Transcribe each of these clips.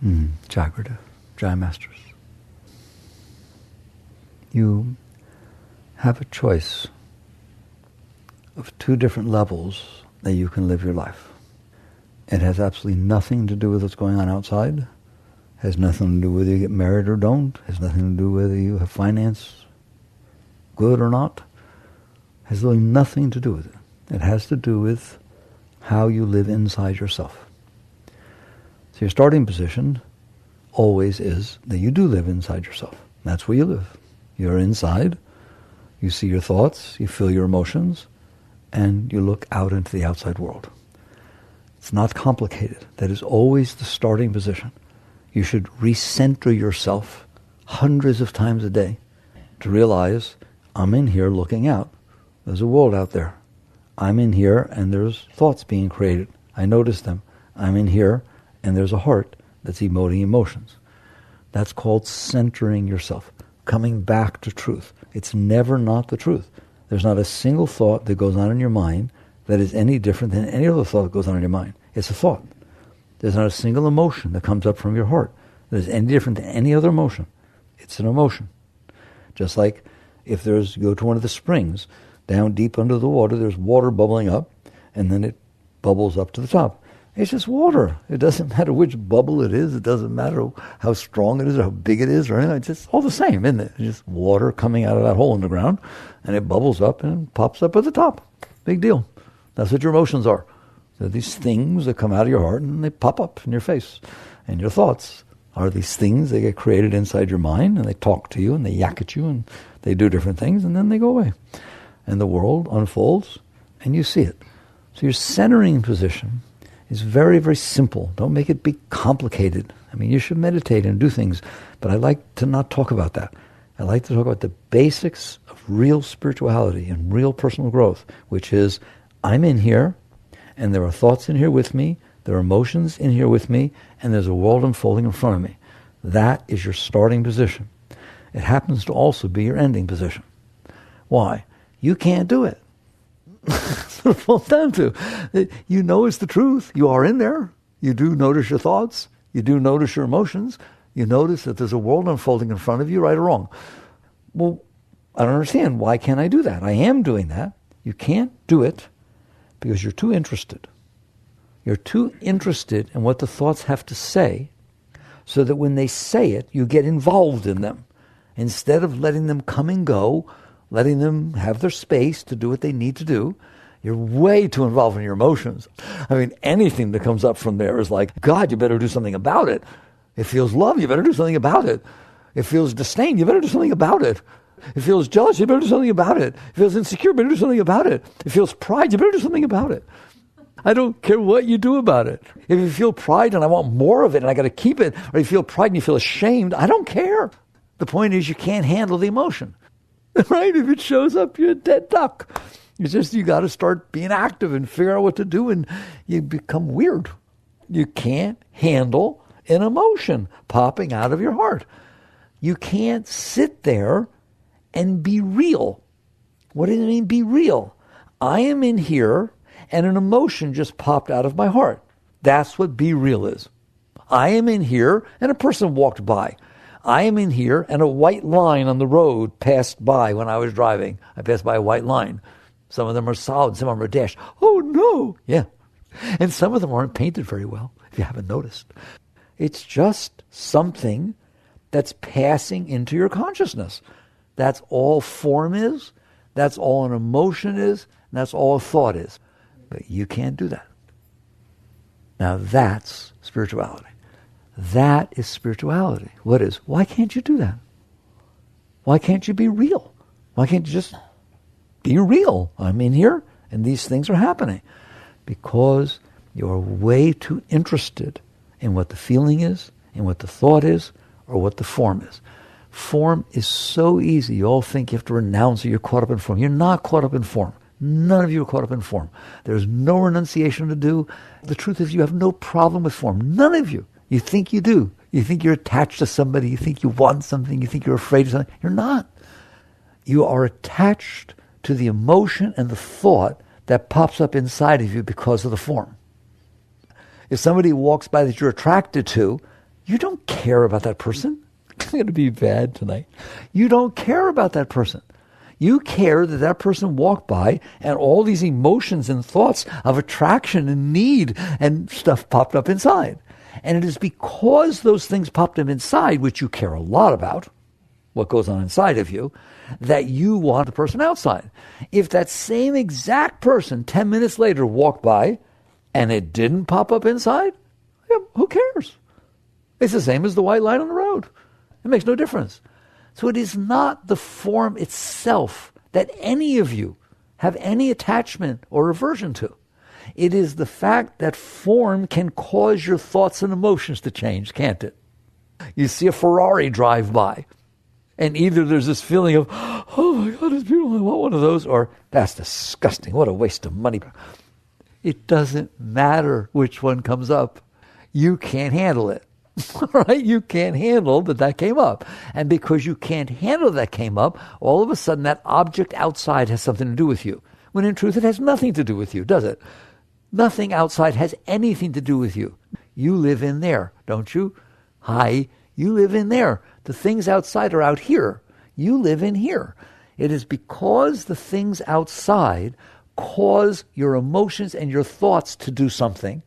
Jagrata, Jai Masters. You have a choice of two different levels that you can live your life. It has absolutely nothing to do with what's going on outside. Has nothing to do whether you get married or don't. Has nothing to do whether you have finance, good or not. Has really nothing to do with it. It has to do with how you live inside yourself. So your starting position always is that you do live inside yourself. That's where you live. You're inside. You see your thoughts. You feel your emotions. And you look out into the outside world. It's not complicated. That is always the starting position. You should recenter yourself hundreds of times a day to realize, I'm in here looking out. There's a world out there. I'm in here and there's thoughts being created. I notice them. I'm in here and there's a heart that's emoting emotions. That's called centering yourself, coming back to truth. It's never not the truth. There's not a single thought that goes on in your mind that is any different than any other thought that goes on in your mind. It's a thought. There's not a single emotion that comes up from your heart that is any different than any other emotion. It's an emotion. Just like if you go to one of the springs, down deep under the water, there's water bubbling up, and then it bubbles up to the top. It's just water. It doesn't matter which bubble it is. It doesn't matter how strong it is or how big it is or anything. It's just all the same, isn't it? It's just water coming out of that hole in the ground, and it bubbles up and pops up at the top. Big deal. That's what your emotions are. They're these things that come out of your heart and they pop up in your face. And your thoughts are these things that get created inside your mind, and they talk to you and they yak at you and they do different things, and then they go away. And the world unfolds and you see it. So your centering position is very, very simple. Don't make it be complicated. I mean, you should meditate and do things, but I like to not talk about that. I like to talk about the basics of real spirituality and real personal growth, which is, I'm in here, and there are thoughts in here with me, there are emotions in here with me, and there's a world unfolding in front of me. That is your starting position. It happens to also be your ending position. Why? You can't do it. That's what it falls down to. You know it's the truth. You are in there. You do notice your thoughts. You do notice your emotions. You notice that there's a world unfolding in front of you, right or wrong. Well, I don't understand. Why can't I do that? I am doing that. You can't do it because you're too interested. You're too interested in what the thoughts have to say, so that when they say it, you get involved in them. Instead of letting them come and go, letting them have their space to do what they need to do, you're way too involved in your emotions. I mean, anything that comes up from there is like, God, you better do something about it. It feels love, you better do something about it. It feels disdain, you better do something about it. It feels jealous, you better do something about it. It feels insecure, you better do something about it. It feels pride, you better do something about it. I don't care what you do about it. If you feel pride and I want more of it and I got to keep it, or you feel pride and you feel ashamed, I don't care. The point is you can't handle the emotion. Right? If it shows up, you're a dead duck. It's just you got to start being active and figure out what to do, and you become weird. You can't handle an emotion popping out of your heart. You can't sit there and be real. What does it mean, be real? I am in here and an emotion just popped out of my heart. That's what be real is. I am in here and a person walked by. I am in here and a white line on the road passed by when I was driving. I passed by a white line. Some of them are solid, some of them are dashed. Oh no! Yeah. And some of them aren't painted very well, if you haven't noticed. It's just something that's passing into your consciousness. That's all form is, that's all an emotion is, and that's all a thought is. But you can't do that. Now that's spirituality. That is spirituality. What is? Why can't you do that? Why can't you be real? Why can't you just be real? I'm in here and these things are happening. Because you're way too interested in what the feeling is, in what the thought is, or what the form is. Form is so easy. You all think you have to renounce it. You're caught up in form. You're not caught up in form. None of you are caught up in form. There's no renunciation to do. The truth is you have no problem with form. None of you. You think you do. You think you're attached to somebody. You think you want something. You think you're afraid of something. You're not. You are attached to the emotion and the thought that pops up inside of you because of the form. If somebody walks by that you're attracted to, You don't care about that person. I'm going to be bad tonight. You don't care about that person. You care that that person walked by and all these emotions and thoughts of attraction and need and stuff popped up inside. And it is because those things popped up inside, which you care a lot about, what goes on inside of you, that you want the person outside. If that same exact person 10 minutes later walked by and it didn't pop up inside, yeah, who cares? It's the same as the white light on the road. It makes no difference. So it is not the form itself that any of you have any attachment or aversion to. It is the fact that form can cause your thoughts and emotions to change, can't it? You see a Ferrari drive by, and either there's this feeling of, oh my God, it's beautiful, I want one of those, or that's disgusting, what a waste of money. It doesn't matter which one comes up. You can't handle it. Right? You can't handle that came up. And because you can't handle that came up, all of a sudden that object outside has something to do with you. When in truth it has nothing to do with you, does it? Nothing outside has anything to do with you. You live in there, don't you? Hi, you live in there. The things outside are out here. You live in here. It is because the things outside cause your emotions and your thoughts to do something.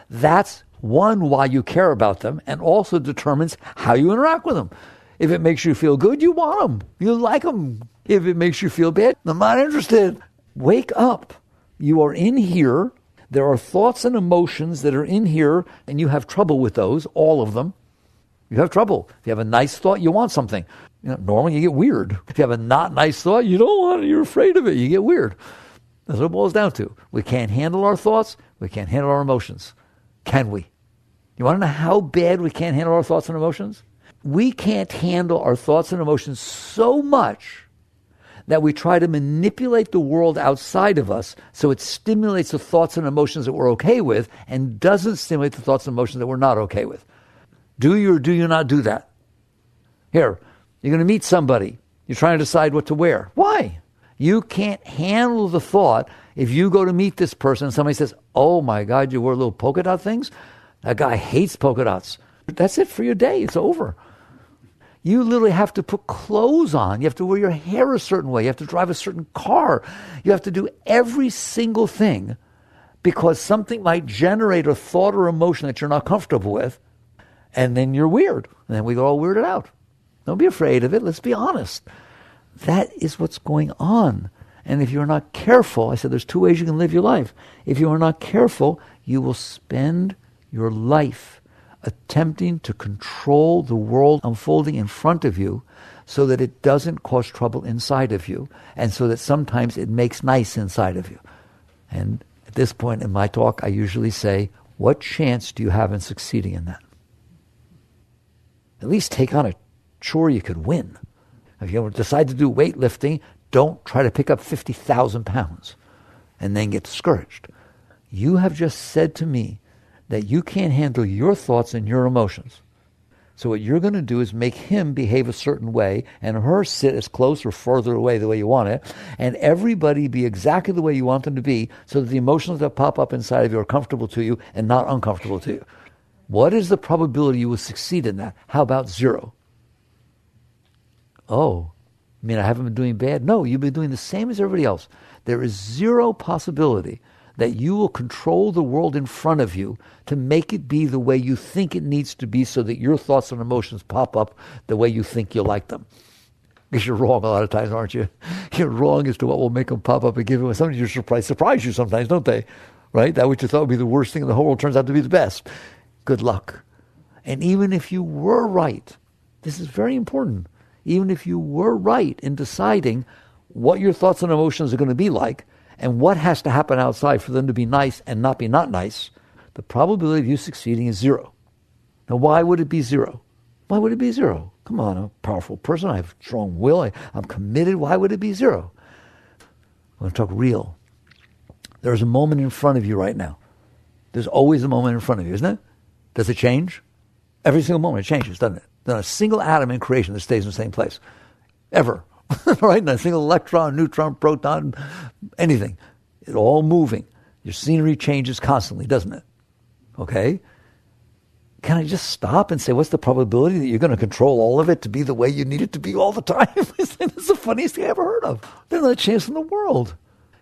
That's one, why you care about them, and also determines how you interact with them. If it makes you feel good, you want them. You like them. If it makes you feel bad, I'm not interested. Wake up. You are in here. There are thoughts and emotions that are in here, and you have trouble with those, all of them. You have trouble. If you have a nice thought, you want something. Normally you get weird. If you have a not nice thought, you don't want it. You're afraid of it. You get weird. That's what it boils down to. We can't handle our thoughts. We can't handle our emotions. Can we? You want to know how bad we can't handle our thoughts and emotions? We can't handle our thoughts and emotions so much that we try to manipulate the world outside of us so it stimulates the thoughts and emotions that we're okay with and doesn't stimulate the thoughts and emotions that we're not okay with. Do you or do you not do that? Here, you're going to meet somebody. You're trying to decide what to wear. Why? You can't handle the thought if you go to meet this person and somebody says, oh my God, you wear little polka dot things? That guy hates polka dots. That's it for your day. It's over. You literally have to put clothes on. You have to wear your hair a certain way. You have to drive a certain car. You have to do every single thing because something might generate a thought or emotion that you're not comfortable with, and then you're weird. And then we get all weirded out. Don't be afraid of it. Let's be honest. That is what's going on. And if you're not careful, I said there's two ways you can live your life. If you are not careful, you will spend your life attempting to control the world unfolding in front of you so that it doesn't cause trouble inside of you and so that sometimes it makes nice inside of you. And at this point in my talk, I usually say, what chance do you have in succeeding in that? At least take on a chore you could win. If you decide to do weightlifting, don't try to pick up 50,000 pounds and then get discouraged. You have just said to me that you can't handle your thoughts and your emotions. So what you're going to do is make him behave a certain way and her sit as close or further away the way you want it, and everybody be exactly the way you want them to be so that the emotions that pop up inside of you are comfortable to you and not uncomfortable to you. What is the probability you will succeed in that? How about 0? Oh, I mean, I haven't been doing bad? No, you've been doing the same as everybody else. There is 0 possibility that you will control the world in front of you to make it be the way you think it needs to be so that your thoughts and emotions pop up the way you think you like them. Because you're wrong a lot of times, aren't you? You're wrong as to what will make them pop up and give you something. You're surprise you sometimes, don't they? Right? That which you thought would be the worst thing in the whole world turns out to be the best. Good luck. And even if you were right, this is very important, even if you were right in deciding what your thoughts and emotions are going to be like, and what has to happen outside for them to be nice and not be not nice, the probability of you succeeding is 0. Now, why would it be 0? Why would it be 0? Come on, I'm a powerful person. I have strong will. I'm committed. Why would it be 0? I'm going to talk real. There's a moment in front of you right now. There's always a moment in front of you, isn't it? Does it change? Every single moment it changes, doesn't it? There's not a single atom in creation that stays in the same place. Ever. Right? Not a single electron, neutron, proton, anything. It's all moving. Your scenery changes constantly, doesn't it? Okay? can I just stop and say, what's the probability that you're going to control all of it to be the way you need it to be all the time? That's the funniest thing I ever heard of. There's not a chance in the world.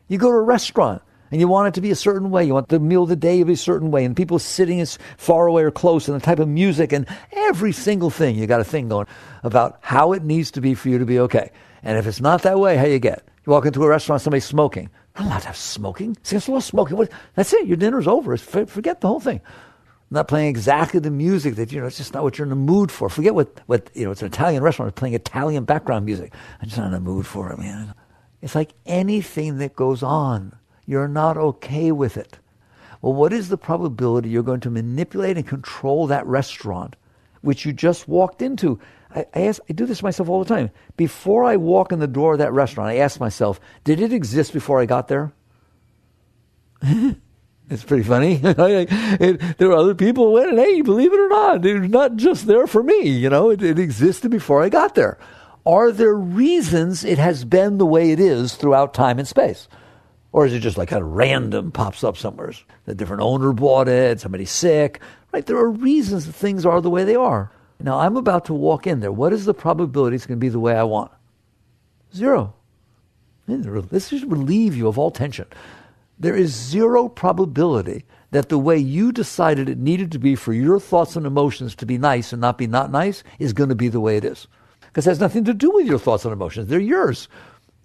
You go to a restaurant and you want it to be a certain way. You want the meal of the day to be a certain way, and people sitting as far away or close, and the type of music, and every single thing. You got a thing going about how it needs to be for you to be okay. And if it's not that way, how you get? You walk into a restaurant, somebody's smoking. I'm not allowed to have smoking. See, it's not smoking. That's it. Your dinner's over. Forget the whole thing. Not playing exactly the music that, it's just not what you're in the mood for. Forget what it's an Italian restaurant. It's playing Italian background music. I'm just not in the mood for it, man. It's like anything that goes on. You're not okay with it. Well, what is the probability you're going to manipulate and control that restaurant, which you just walked into? I do this myself all the time. Before I walk in the door of that restaurant, I ask myself, did it exist before I got there? It's pretty funny. There were other who went, and hey, believe it or not, it was not just there for me. It existed before I got there. Are there reasons it has been the way it is throughout time and space? Or is it just like kind of random, pops up somewhere? The different owner bought it, somebody's sick, right? There are reasons that things are the way they are. Now, I'm about to walk in there. What is the probability it's going to be the way I want? 0. This should relieve you of all tension. There is 0 probability that the way you decided it needed to be for your thoughts and emotions to be nice and not be not nice is going to be the way it is. Because it has nothing to do with your thoughts and emotions. They're yours.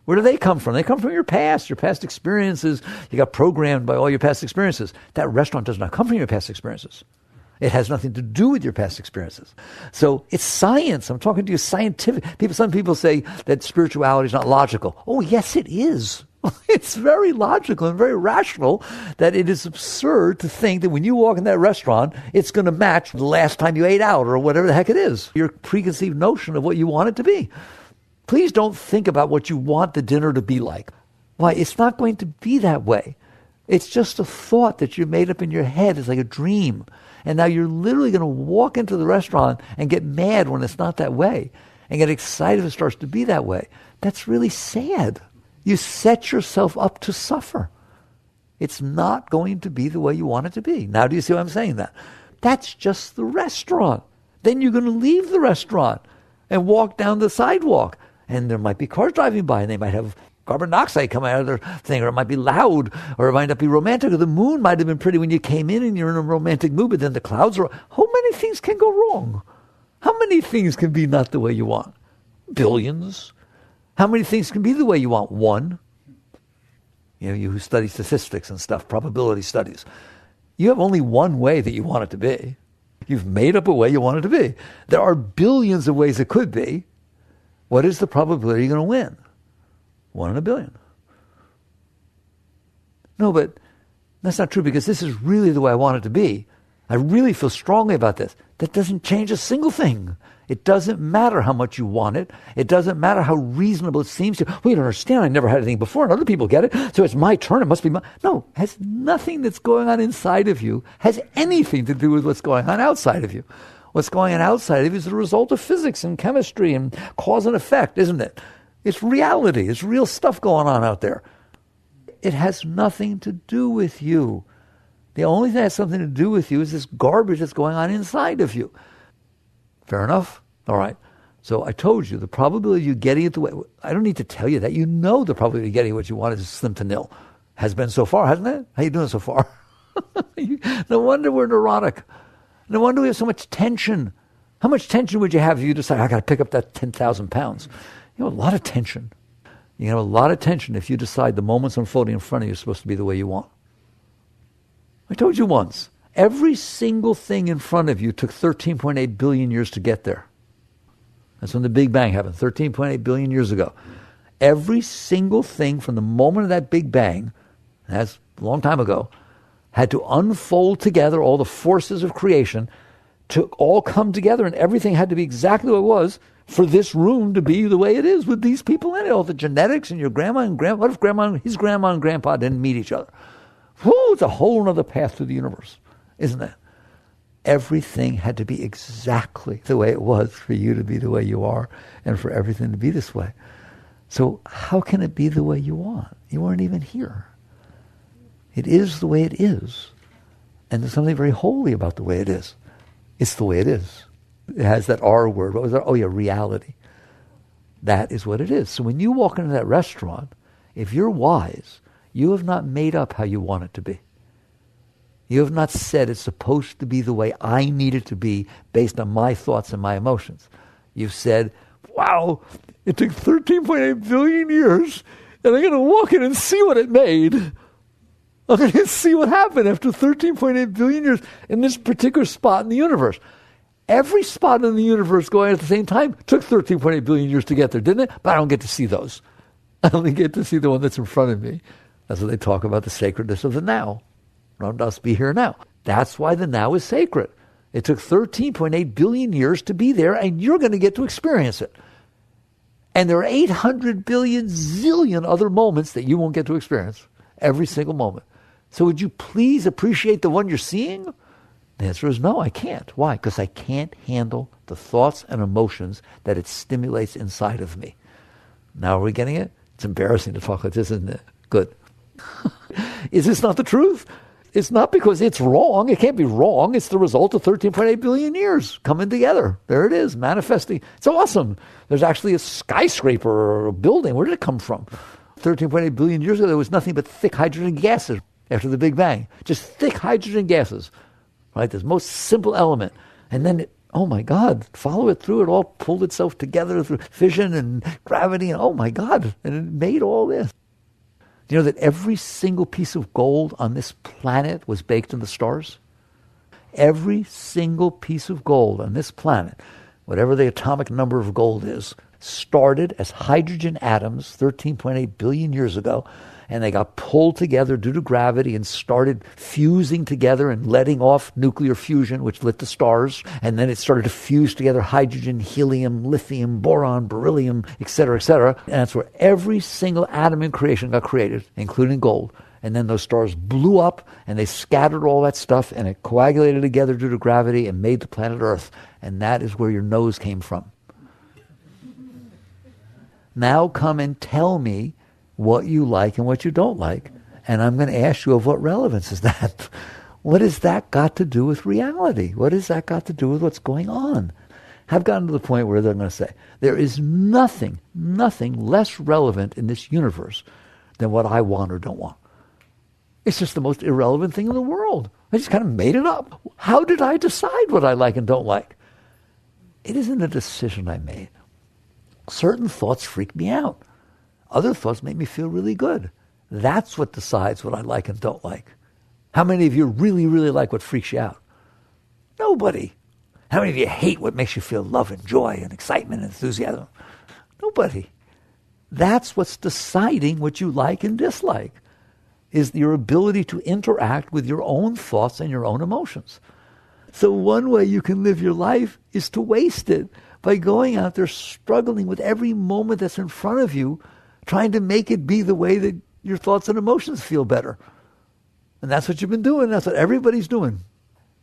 Where do they come from? They come from your past experiences. You got programmed by all your past experiences. That restaurant does not come from your past experiences. It has nothing to do with your past experiences. So it's science. I'm talking to you scientific. Some people say that spirituality is not logical. Oh, yes, it is. It's very logical and very rational that it is absurd to think that when you walk in that restaurant, it's going to match the last time you ate out or whatever the heck it is. Your preconceived notion of what you want it to be. Please don't think about what you want the dinner to be like. Why? It's not going to be that way. It's just a thought that you made up in your head. It's like a dream. And now you're literally going to walk into the restaurant and get mad when it's not that way and get excited if it starts to be that way. That's really sad. You set yourself up to suffer. It's not going to be the way you want it to be. Now, do you see why I'm saying that? That's just the restaurant. Then you're going to leave the restaurant and walk down the sidewalk. And there might be cars driving by, and they might have carbon dioxide coming out of their thing, or it might be loud, or it might not be romantic, or the moon might have been pretty when you came in and you're in a romantic mood, but then the clouds are... How many things can go wrong? How many things can be not the way you want? Billions. How many things can be the way you want? 1. You who study statistics and stuff, probability studies. You have only one way that you want it to be. You've made up a way you want it to be. There are billions of ways it could be. What is the probability you're going to win? 1 in a billion. No, but that's not true, because this is really the way I want it to be. I really feel strongly about this. That doesn't change a single thing. It doesn't matter how much you want it. It doesn't matter how reasonable it seems to you. Well, you don't understand. I never had anything before, and other people get it, so it's my turn. It must be my... No, it has nothing that's going on inside of you has anything to do with what's going on outside of you. What's going on outside of you is the result of physics and chemistry and cause and effect, isn't it? It's reality. It's real stuff going on out there. It has nothing to do with you. The only thing that has something to do with you is this garbage that's going on inside of you. Fair enough? All right. So I told you, the probability of you getting it the way... I don't need to tell you that. You know the probability of getting what you want is slim to nil. Has been so far, hasn't it? How you doing so far? No wonder we're neurotic. No wonder we have so much tension. How much tension would you have if you decide, I got to pick up that 10,000 pounds? You know, a lot of tension. You have a lot of tension if you decide the moments unfolding in front of you are supposed to be the way you want. I told you once, every single thing in front of you took 13.8 billion years to get there. That's when the Big Bang happened, 13.8 billion years ago. Every single thing from the moment of that Big Bang, that's a long time ago, had to unfold together, all the forces of creation to all come together, and everything had to be exactly what it was for this room to be the way it is with these people in it. All the genetics and your grandma and grandpa. What if his grandma and grandpa didn't meet each other? Whew, it's a whole other path through the universe, isn't it? Everything had to be exactly the way it was for you to be the way you are and for everything to be this way. So how can it be the way you want? You weren't even here. It is the way it is. And there's something very holy about the way it is. It's the way it is. It has that R word. What was that? Oh yeah, reality. That is what it is. So when you walk into that restaurant, if you're wise, you have not made up how you want it to be. You have not said it's supposed to be the way I need it to be based on my thoughts and my emotions. You've said, wow, it took 13.8 billion years, and I'm going to walk in and see what it made. I'm going to see what happened after 13.8 billion years in this particular spot in the universe. Every spot in the universe going at the same time took 13.8 billion years to get there, didn't it? But I don't get to see those. I only get to see the one that's in front of me. That's what they talk about, the sacredness of the now. Ram Dass, be here now. That's why the now is sacred. It took 13.8 billion years to be there, and you're going to get to experience it. And there are 800 billion zillion other moments that you won't get to experience, every single moment. So would you please appreciate the one you're seeing? The answer is no, I can't. Why? Because I can't handle the thoughts and emotions that it stimulates inside of me. Now are we getting it? It's embarrassing to talk like this, isn't it? Good. Is this not the truth? It's not because it's wrong. It can't be wrong. It's the result of 13.8 billion years coming together. There it is, manifesting. It's awesome. There's actually a skyscraper or a building. Where did it come from? 13.8 billion years ago, there was nothing but thick hydrogen gases after the Big Bang. Just thick hydrogen gases. Right, this most simple element. And then, oh my God, follow it through. It all pulled itself together through fission and gravity. And oh my God, and it made all this. Do you know that every single piece of gold on this planet was baked in the stars? Every single piece of gold on this planet, whatever the atomic number of gold is, started as hydrogen atoms 13.8 billion years ago, and they got pulled together due to gravity and started fusing together and letting off nuclear fusion, which lit the stars. And then it started to fuse together hydrogen, helium, lithium, boron, beryllium, etc., etc. And that's where every single atom in creation got created, including gold. And then those stars blew up and they scattered all that stuff and it coagulated together due to gravity and made the planet Earth. And that is where your nose came from. Now come and tell me what you like and what you don't like. And I'm going to ask you, of what relevance is that? What has that got to do with reality? What has that got to do with what's going on? I've gotten to the point where they're going to say, there is nothing less relevant in this universe than what I want or don't want. It's just the most irrelevant thing in the world. I just kind of made it up. How did I decide what I like and don't like? It isn't a decision I made. Certain thoughts freak me out. Other thoughts make me feel really good. That's what decides what I like and don't like. How many of you really, really like what freaks you out? Nobody. How many of you hate what makes you feel love and joy and excitement and enthusiasm? Nobody. That's what's deciding what you like and dislike, is your ability to interact with your own thoughts and your own emotions. So one way you can live your life is to waste it by going out there struggling with every moment that's in front of you, trying to make it be the way that your thoughts and emotions feel better. And that's what you've been doing. That's what everybody's doing.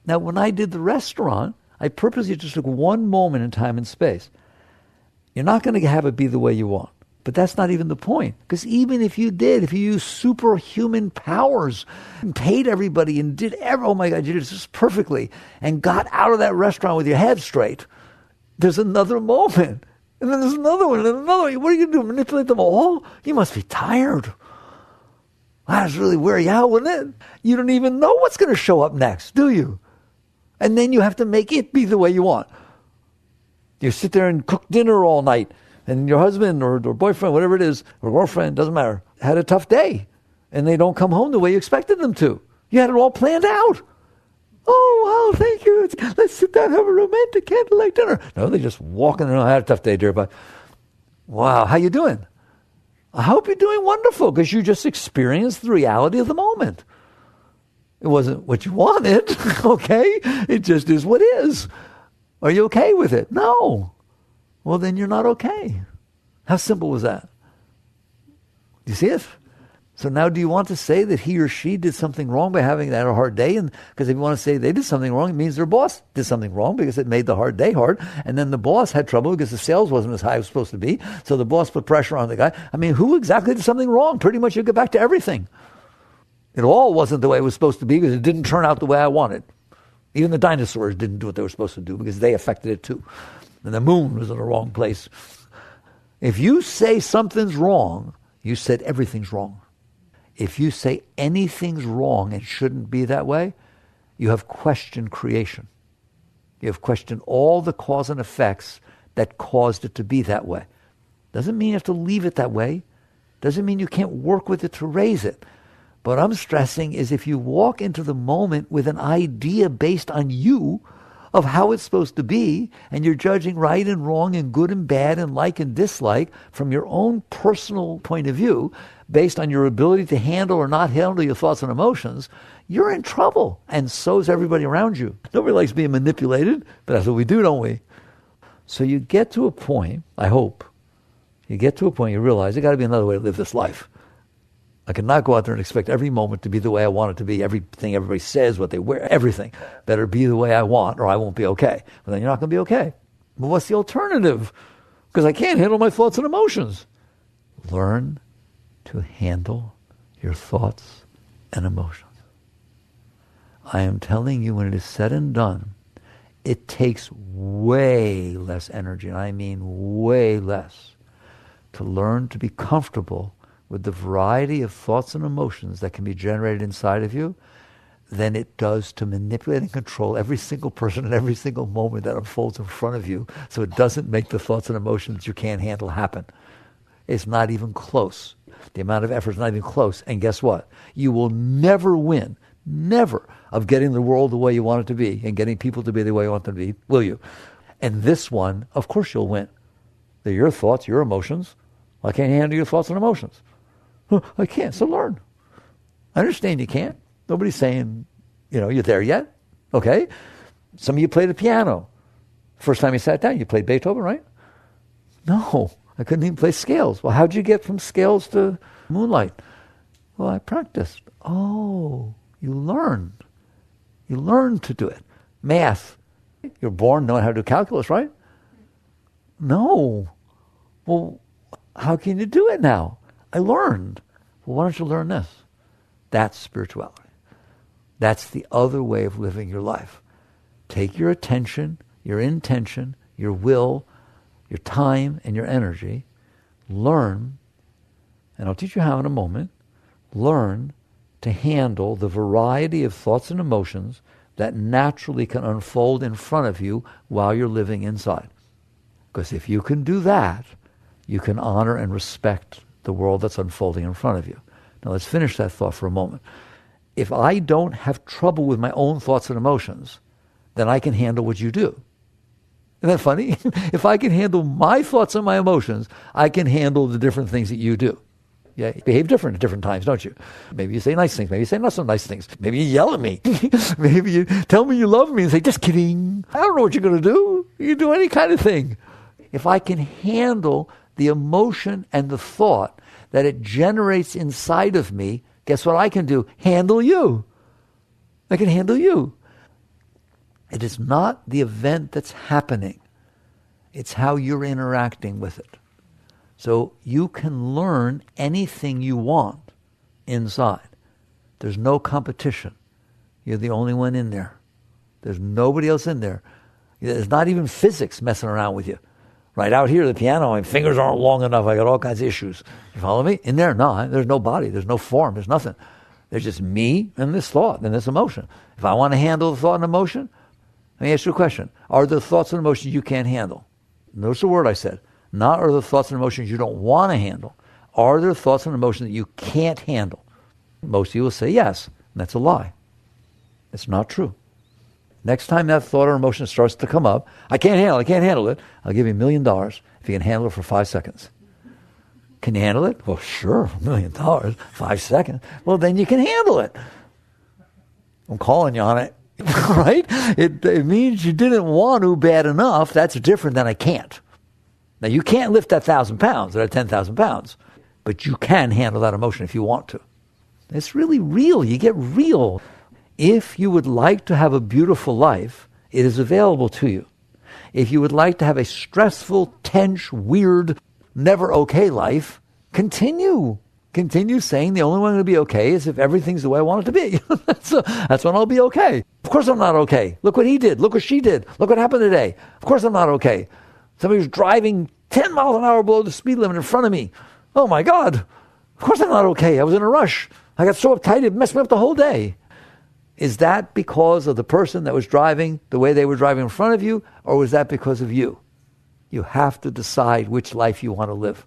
Now, when I did the restaurant, I purposely just took one moment in time and space. You're not going to have it be the way you want. But that's not even the point. Because even if you used superhuman powers and paid everybody and oh my God, you did this perfectly and got out of that restaurant with your head straight, there's another moment. And then there's another one, and another one. What are you going to do, manipulate them all? You must be tired. That's really wear you out, wouldn't it? You don't even know what's going to show up next, do you? And then you have to make it be the way you want. You sit there and cook dinner all night, and your husband or boyfriend, whatever it is, or girlfriend, doesn't matter, had a tough day, and they don't come home the way you expected them to. You had it all planned out. Oh, wow, thank you. Let's sit down and have a romantic candlelight dinner. No, they just walk in and I had a tough day, dear, but wow, how you doing? I hope you're doing wonderful, because you just experienced the reality of the moment. It wasn't what you wanted, okay? It just is what is. Are you okay with it? No. Well, then you're not okay. How simple was that? Do you see it? So now do you want to say that he or she did something wrong by having that a hard day? And because if you want to say they did something wrong, it means their boss did something wrong because it made the hard day hard. And then the boss had trouble because the sales wasn't as high as it was supposed to be. So the boss put pressure on the guy. I mean, who exactly did something wrong? Pretty much you get back to everything. It all wasn't the way it was supposed to be because it didn't turn out the way I wanted. Even the dinosaurs didn't do what they were supposed to do because they affected it too. And the moon was in the wrong place. If you say something's wrong, you said everything's wrong. If you say anything's wrong and shouldn't be that way, you have questioned creation. You have questioned all the cause and effects that caused it to be that way. Doesn't mean you have to leave it that way. Doesn't mean you can't work with it to raise it. But I'm stressing is if you walk into the moment with an idea based on you of how it's supposed to be, and you're judging right and wrong and good and bad and like and dislike from your own personal point of view, based on your ability to handle or not handle your thoughts and emotions, you're in trouble. And so is everybody around you. Nobody likes being manipulated, but that's what we do, don't we? So you get to a point, I hope, you get to a point you realize there got to be another way to live this life. I cannot go out there and expect every moment to be the way I want it to be. Everything everybody says, what they wear, everything better be the way I want or I won't be okay. But then you're not going to be okay. But what's the alternative? Because I can't handle my thoughts and emotions. Learn to handle your thoughts and emotions. I am telling you, when it is said and done, it takes way less energy, and I mean way less, to learn to be comfortable with the variety of thoughts and emotions that can be generated inside of you than it does to manipulate and control every single person and every single moment that unfolds in front of you so it doesn't make the thoughts and emotions you can't handle happen. It's not even close. The amount of effort is not even close. And guess what? You will never win, never, of getting the world the way you want it to be and getting people to be the way you want them to be, will you? And this one, of course you'll win. They're your thoughts, your emotions. I can't handle your thoughts and emotions. I can't, so learn. I understand you can't. Nobody's saying, you're there yet. Okay? Some of you play the piano. First time you sat down, you played Beethoven, right? No, I couldn't even play scales. Well, how'd you get from scales to Moonlight? Well, I practiced. Oh, you learned. You learned to do it. Math. You're born knowing how to do calculus, right? No. Well, how can you do it now? I learned. Well, why don't you learn this? That's spirituality. That's the other way of living your life. Take your attention, your intention, your will, your time, and your energy. Learn, and I'll teach you how in a moment, learn to handle the variety of thoughts and emotions that naturally can unfold in front of you while you're living inside. Because if you can do that, you can honor and respect the world that's unfolding in front of you. Now let's finish that thought for a moment. If I don't have trouble with my own thoughts and emotions, then I can handle what you do. Isn't that funny? If I can handle my thoughts and my emotions, I can handle the different things that you do. Yeah, you behave different at different times, don't you? Maybe you say nice things. Maybe you say not so nice things. Maybe you yell at me. Maybe you tell me you love me and say, just kidding. I don't know what you're going to do. You can do any kind of thing. If I can handle the emotion and the thought that it generates inside of me, guess what I can do? Handle you. I can handle you. It is not the event that's happening. It's how you're interacting with it. So you can learn anything you want inside. There's no competition. You're the only one in there. There's nobody else in there. There's not even physics messing around with you. Right out here, the piano, my fingers aren't long enough. I got all kinds of issues. You follow me? In there, no. There's no body. There's no form. There's nothing. There's just me and this thought and this emotion. If I want to handle the thought and emotion, let me ask you a question. Are there thoughts and emotions you can't handle? Notice the word I said. Not are there thoughts and emotions you don't want to handle. Are there thoughts and emotions that you can't handle? Most of you will say yes, and that's a lie. It's not true. Next time that thought or emotion starts to come up, I can't handle it, I'll give you $1 million if you can handle it for 5 seconds. Can you handle it? Well, sure, $1 million, 5 seconds. Well, then you can handle it. I'm calling you on it, right? It means you didn't want to bad enough. That's different than I can't. Now, you can't lift that 1,000 pounds or 10,000 pounds, but you can handle that emotion if you want to. It's really real. You get real. If you would like to have a beautiful life, it is available to you. If you would like to have a stressful, tense, weird, never okay life, continue. Continue saying the only way I'm going to be okay is if everything's the way I want it to be. That's when I'll be okay. Of course I'm not okay. Look what he did. Look what she did. Look what happened today. Of course I'm not okay. Somebody was driving 10 miles an hour below the speed limit in front of me. Oh my God. Of course I'm not okay. I was in a rush. I got so uptight it messed me up the whole day. Is that because of the person that was driving the way they were driving in front of you, or was that because of you? You have to decide which life you want to live.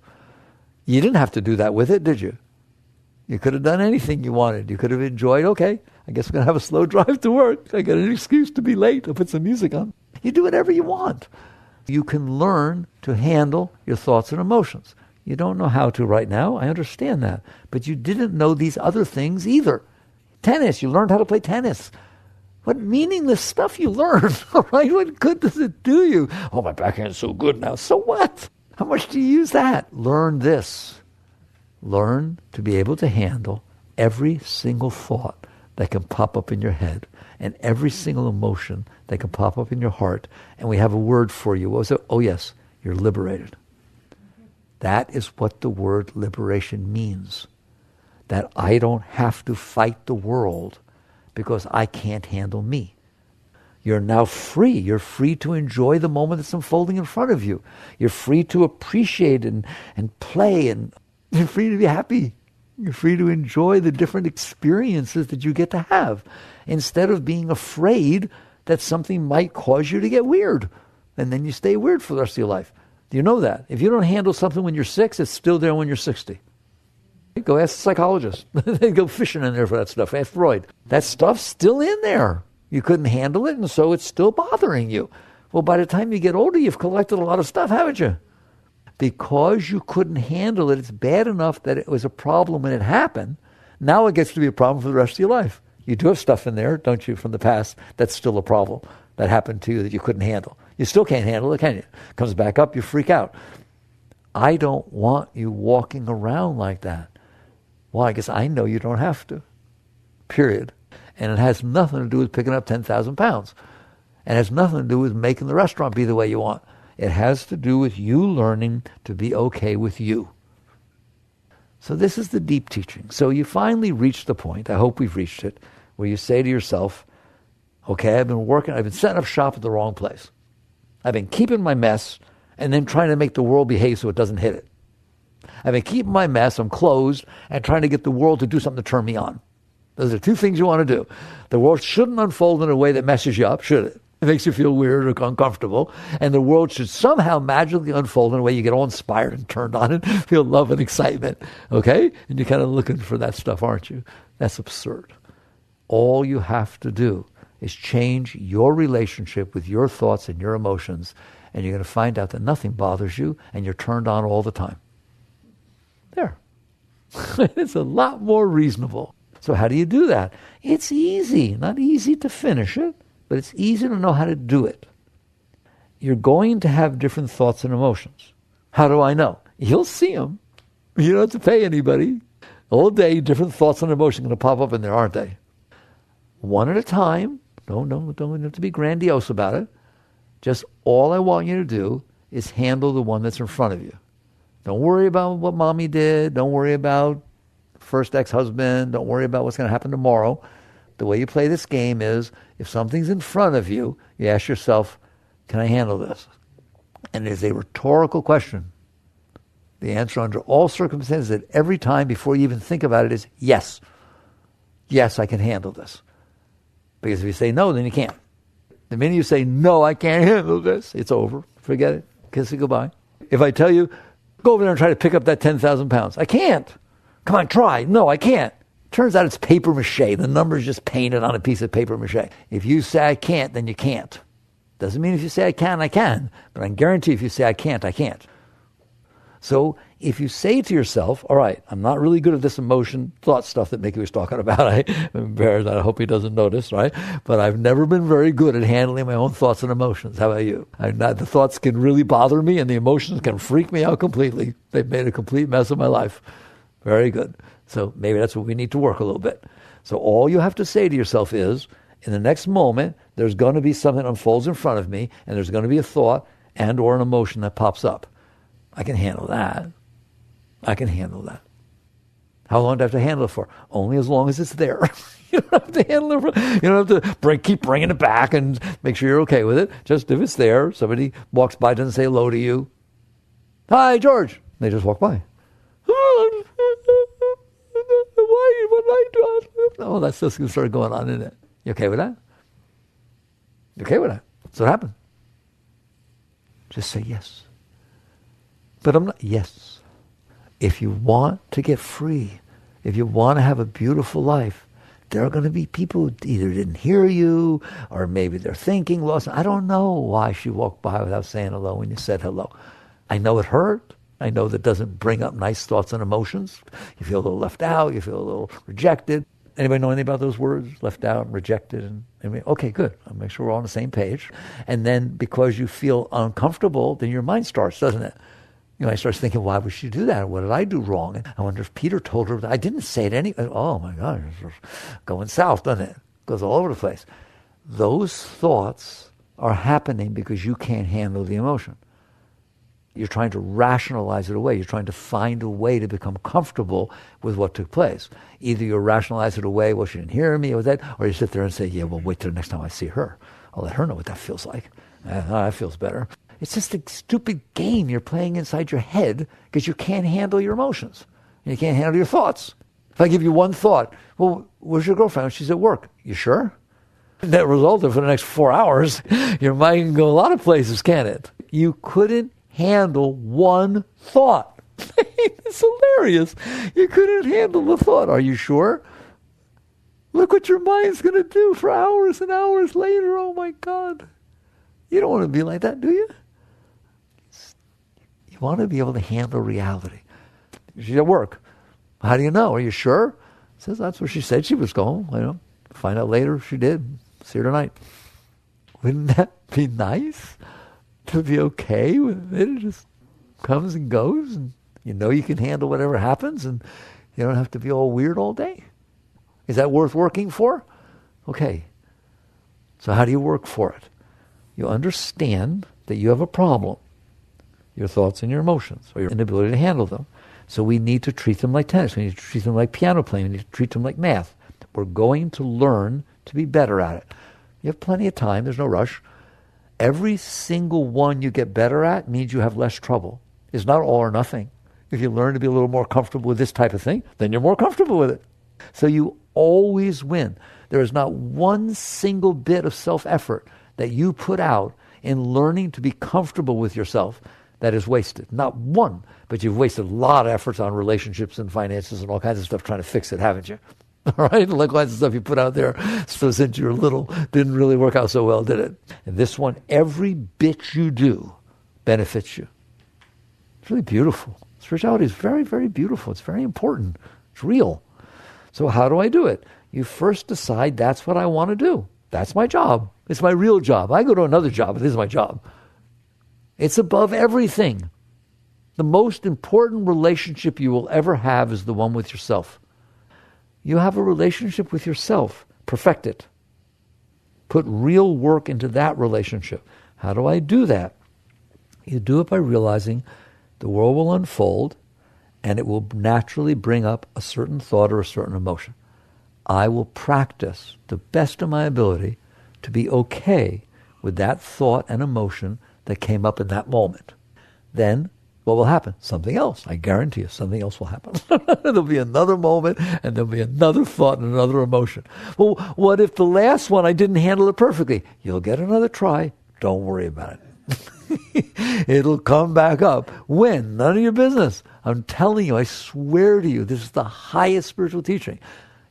You didn't have to do that with it, did you? You could have done anything you wanted. You could have enjoyed, okay, I guess I'm going to have a slow drive to work. I got an excuse to be late. I'll put some music on. You do whatever you want. You can learn to handle your thoughts and emotions. You don't know how to right now. I understand that. But you didn't know these other things either. Tennis, you learned how to play tennis. What meaningless stuff you learn, all right? What good does it do you? Oh, my backhand's so good now. So what? How much do you use that? Learn this. Learn to be able to handle every single thought that can pop up in your head and every single emotion that can pop up in your heart. And we have a word for you. What was it? Oh, yes, you're liberated. That is what the word liberation means. That I don't have to fight the world because I can't handle me. You're now free. You're free to enjoy the moment that's unfolding in front of you. You're free to appreciate and play, and you're free to be happy. You're free to enjoy the different experiences that you get to have, instead of being afraid that something might cause you to get weird. And then you stay weird for the rest of your life. Do you know that? If you don't handle something when you're 6, it's still there when you're 60. Go ask the psychologist. They go fishing in there for that stuff. Ask Freud. That stuff's still in there. You couldn't handle it, and so it's still bothering you. Well, by the time you get older, you've collected a lot of stuff, haven't you? Because you couldn't handle it, it's bad enough that it was a problem when it happened. Now it gets to be a problem for the rest of your life. You do have stuff in there, don't you, from the past, that's still a problem that happened to you that you couldn't handle. You still can't handle it, can you? It comes back up, you freak out. I don't want you walking around like that. Well, I guess I know you don't have to. Period. And it has nothing to do with picking up 10,000 pounds. And it has nothing to do with making the restaurant be the way you want. It has to do with you learning to be okay with you. So this is the deep teaching. So you finally reach the point, I hope we've reached it, where you say to yourself, okay, I've been setting up shop at the wrong place. I've been keeping my mess and then trying to make the world behave so it doesn't hit it. I've been keeping my mess, I'm closed, and trying to get the world to do something to turn me on. Those are two things you want to do. The world shouldn't unfold in a way that messes you up, should it? It makes you feel weird or uncomfortable. And the world should somehow magically unfold in a way you get all inspired and turned on and feel love and excitement. Okay? And you're kind of looking for that stuff, aren't you? That's absurd. All you have to do is change your relationship with your thoughts and your emotions, and you're going to find out that nothing bothers you and you're turned on all the time. There. It's a lot more reasonable. So how do you do that? It's easy. Not easy to finish it, but it's easy to know how to do it. You're going to have different thoughts and emotions. How do I know? You'll see them. You don't have to pay anybody. All day, different thoughts and emotions are going to pop up in there, aren't they? One at a time. Don't have to be grandiose about it. Just all I want you to do is handle the one that's in front of you. Don't worry about what mommy did. Don't worry about first ex-husband. Don't worry about what's going to happen tomorrow. The way you play this game is, if something's in front of you, you ask yourself, can I handle this? And it is a rhetorical question. The answer under all circumstances at every time before you even think about it is yes. Yes, I can handle this. Because if you say no, then you can't. The minute you say, no, I can't handle this, it's over. Forget it. Kiss it goodbye. If I tell you, go over there and try to pick up that 10,000 pounds. I can't. Come on, try. No, I can't. Turns out it's paper mache. The number's just painted on a piece of paper mache. If you say I can't, then you can't. Doesn't mean if you say I can, I can. But I guarantee if you say I can't, I can't. So if you say to yourself, all right, I'm not really good at this emotion, thought stuff that Mickey was talking about. I'm embarrassed. I hope he doesn't notice, right? But I've never been very good at handling my own thoughts and emotions. How about you? The thoughts can really bother me and the emotions can freak me out completely. They've made a complete mess of my life. Very good. So maybe that's what we need to work a little bit. So all you have to say to yourself is, in the next moment, there's going to be something that unfolds in front of me, and there's going to be a thought and or an emotion that pops up. I can handle that. I can handle that. How long do I have to handle it for? Only as long as it's there. You don't have to handle it you don't have to keep bringing it back and make sure you're okay with it. Just if it's there, somebody walks by, doesn't say hello to you. Hi, George. They just walk by. Why? What did I do? Oh, that's just going to start going on, isn't it? You okay with that? You okay with that? That's what happened. Just say yes. But I'm not, yes. If you want to get free, if you want to have a beautiful life, there are going to be people who either didn't hear you, or maybe they're thinking lost. I don't know why she walked by without saying hello when you said hello. I know it hurt. I know that doesn't bring up nice thoughts and emotions. You feel a little left out. You feel a little rejected. Anybody know anything about those words? Left out, rejected, okay, good. I'll make sure we're all on the same page. And then because you feel uncomfortable, then your mind starts, doesn't it? I starts thinking, why would she do that? What did I do wrong? And I wonder if Peter told her that I didn't say it anyway. Oh my God, it's going south, doesn't it? Goes all over the place. Those thoughts are happening because you can't handle the emotion. You're trying to rationalize it away. You're trying to find a way to become comfortable with what took place. Either you rationalize it away, well, she didn't hear me, or that, or you sit there and say, yeah, well, wait till the next time I see her. I'll let her know what that feels like. That feels better. It's just a stupid game you're playing inside your head because you can't handle your emotions. And you can't handle your thoughts. If I give you one thought, well, where's your girlfriend? She's at work. You sure? That resulted for the next 4 hours. Your mind can go a lot of places, can't it? You couldn't handle one thought. It's hilarious. You couldn't handle the thought. Are you sure? Look what your mind's going to do for hours and hours later. Oh my God. You don't want to be like that, do you? You want to be able to handle reality. She's at work. How do you know? Are you sure? Says that's where she said she was going. Find out later if she did. See her tonight. Wouldn't that be nice? To be okay with it? It just comes and goes, and you can handle whatever happens, and you don't have to be all weird all day. Is that worth working for? Okay. So how do you work for it? You understand that you have a problem, your thoughts and your emotions, or your inability to handle them. So we need to treat them like tennis. We need to treat them like piano playing. We need to treat them like math. We're going to learn to be better at it. You have plenty of time. There's no rush. Every single one you get better at means you have less trouble. It's not all or nothing. If you learn to be a little more comfortable with this type of thing, then you're more comfortable with it. So you always win. There is not one single bit of self-effort that you put out in learning to be comfortable with yourself that is wasted. Not one. But you've wasted a lot of efforts on relationships and finances and all kinds of stuff trying to fix it, haven't you? All right? All kinds of stuff you put out there so since you were little didn't really work out so well, did it? And this one, every bit you do benefits you. It's really beautiful. Spirituality is very, very beautiful. It's very important. It's real. So how do I do it? You first decide that's what I want to do. That's my job. It's my real job. I go to another job, but this is my job. It's above everything. The most important relationship you will ever have is the one with yourself. You have a relationship with yourself. Perfect it. Put real work into that relationship. How do I do that? You do it by realizing the world will unfold and it will naturally bring up a certain thought or a certain emotion. I will practice the best of my ability to be okay with that thought and emotion that came up in that moment. Then what will happen? Something else. I guarantee you something else will happen. There'll be another moment and there'll be another thought and another emotion. Well, what if the last one I didn't handle it perfectly? You'll get another try. Don't worry about it. It'll come back up. When? None of your business. I'm telling you, I swear to you, this is the highest spiritual teaching.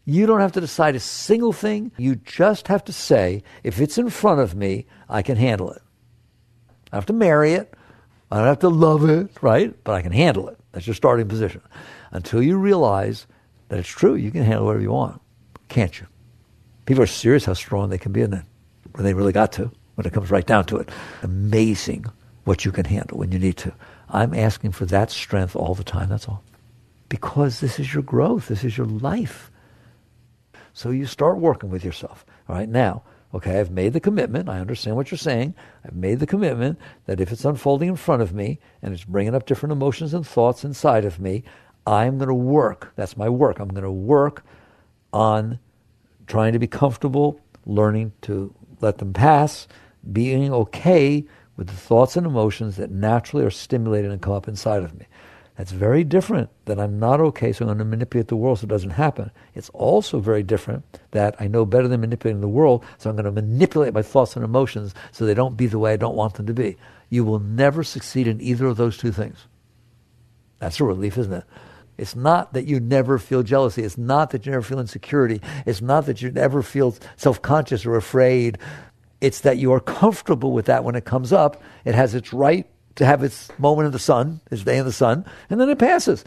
You don't have to decide a single thing. You just have to say, if it's in front of me, I can handle it. I have to marry it. I don't have to love it, right? But I can handle it. That's your starting position. Until you realize that it's true, you can handle whatever you want. Can't you? People are serious how strong they can be in it when they really got to, when it comes right down to it. Amazing what you can handle when you need to. I'm asking for that strength all the time, that's all. Because this is your growth. This is your life. So you start working with yourself. All right, now, okay, I've made the commitment. I understand what you're saying. I've made the commitment that if it's unfolding in front of me and it's bringing up different emotions and thoughts inside of me, I'm going to work. That's my work. I'm going to work on trying to be comfortable, learning to let them pass, being okay with the thoughts and emotions that naturally are stimulated and come up inside of me. That's very different than I'm not okay, so I'm going to manipulate the world so it doesn't happen. It's also very different that I know better than manipulating the world, so I'm going to manipulate my thoughts and emotions so they don't be the way I don't want them to be. You will never succeed in either of those two things. That's a relief, isn't it? It's not that you never feel jealousy. It's not that you never feel insecurity. It's not that you never feel self-conscious or afraid. It's that you are comfortable with that when it comes up. It has its right to have its moment in the sun, its day in the sun, and then it passes.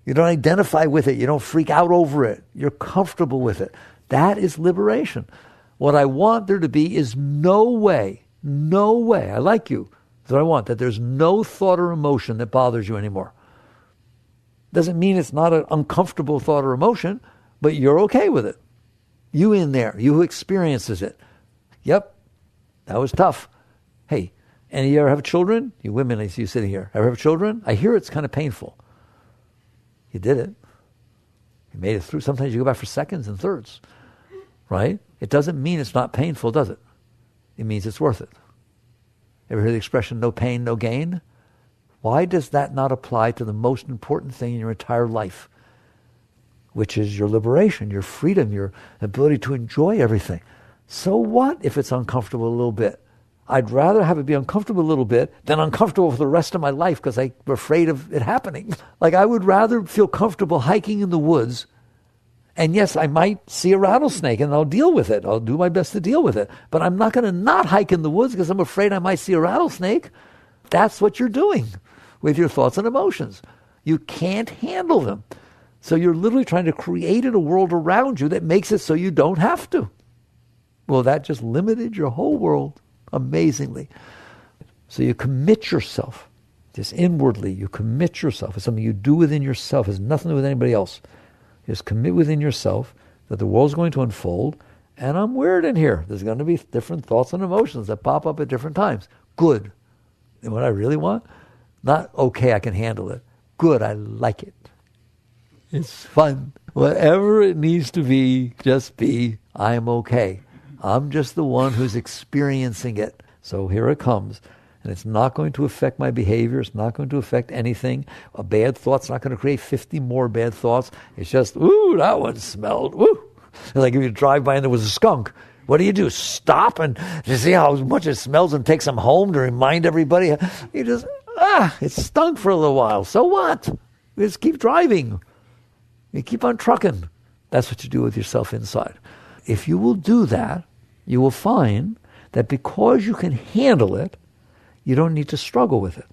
You don't identify with it. You don't freak out over it. You're comfortable with it. That is liberation. What I want there to be is no way, I like you. That's what I want, that there's no thought or emotion that bothers you anymore. Doesn't mean it's not an uncomfortable thought or emotion, but you're okay with it. You in there, you who experiences it. Yep, that was tough. Hey, any of you ever have children? You women, I see you sitting here. Ever have children? I hear it's kind of painful. You did it. You made it through. Sometimes you go back for seconds and thirds, right? It doesn't mean it's not painful, does it? It means it's worth it. Ever hear the expression, no pain, no gain? Why does that not apply to the most important thing in your entire life, which is your liberation, your freedom, your ability to enjoy everything? So what if it's uncomfortable a little bit? I'd rather have it be uncomfortable a little bit than uncomfortable for the rest of my life because I'm afraid of it happening. Like I would rather feel comfortable hiking in the woods, and yes, I might see a rattlesnake and I'll deal with it. I'll do my best to deal with it. But I'm not going to not hike in the woods because I'm afraid I might see a rattlesnake. That's what you're doing with your thoughts and emotions. You can't handle them. So you're literally trying to create a world around you that makes it so you don't have to. Well, that just limited your whole world amazingly. So you commit yourself, just inwardly, you commit yourself. It's something you do within yourself. It has nothing to do with anybody else. You just commit within yourself that the world's going to unfold, and I'm weird in here. There's going to be different thoughts and emotions that pop up at different times. Good. And what I really want? Not, okay, I can handle it. Good, I like it. It's fun. Whatever it needs to be, just be, I'm okay. I'm just the one who's experiencing it. So here it comes. And it's not going to affect my behavior. It's not going to affect anything. A bad thought's not going to create 50 more bad thoughts. It's just, ooh, that one smelled. Woo. Like if you drive by and there was a skunk. What do? Stop and you see how much it smells and take some home to remind everybody? You just, it stunk for a little while. So what? You just keep driving. You keep on trucking. That's what you do with yourself inside. If you will do that, you will find that because you can handle it, you don't need to struggle with it.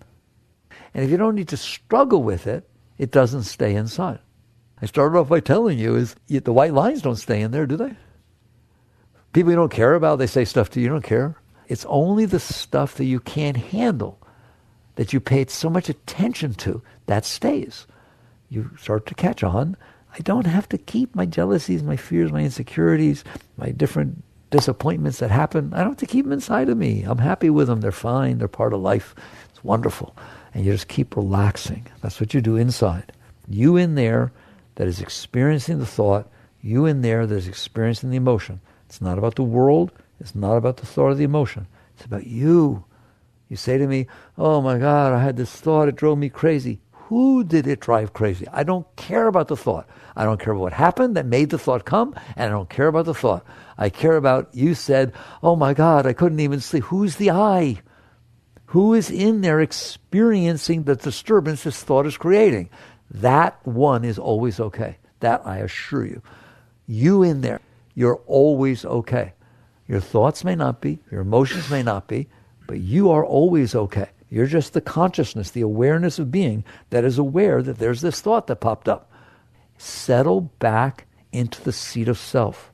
And if you don't need to struggle with it, it doesn't stay inside. I started off by telling you the white lines don't stay in there, do they? People you don't care about, they say stuff to you, you don't care. It's only the stuff that you can't handle, that you paid so much attention to, that stays. You start to catch on. I don't have to keep my jealousies, my fears, my insecurities, my different disappointments that happen. I don't have to keep them inside of me. I'm happy with them. They're fine. They're part of life. It's wonderful. And you just keep relaxing. That's what you do inside. You in there that is experiencing the thought. You in there that is experiencing the emotion. It's not about the world. It's not about the thought or the emotion. It's about you. You say to me, oh my God, I had this thought. It drove me crazy. Who did it drive crazy? I don't care about the thought. I don't care about what happened that made the thought come, and I don't care about the thought. I care about, you said, oh my God, I couldn't even sleep. Who's the I? Who is in there experiencing the disturbance this thought is creating? That one is always okay. That I assure you. You in there, you're always okay. Your thoughts may not be, your emotions may not be, but you are always okay. You're just the consciousness, the awareness of being that is aware that there's this thought that popped up. Settle back into the seat of self.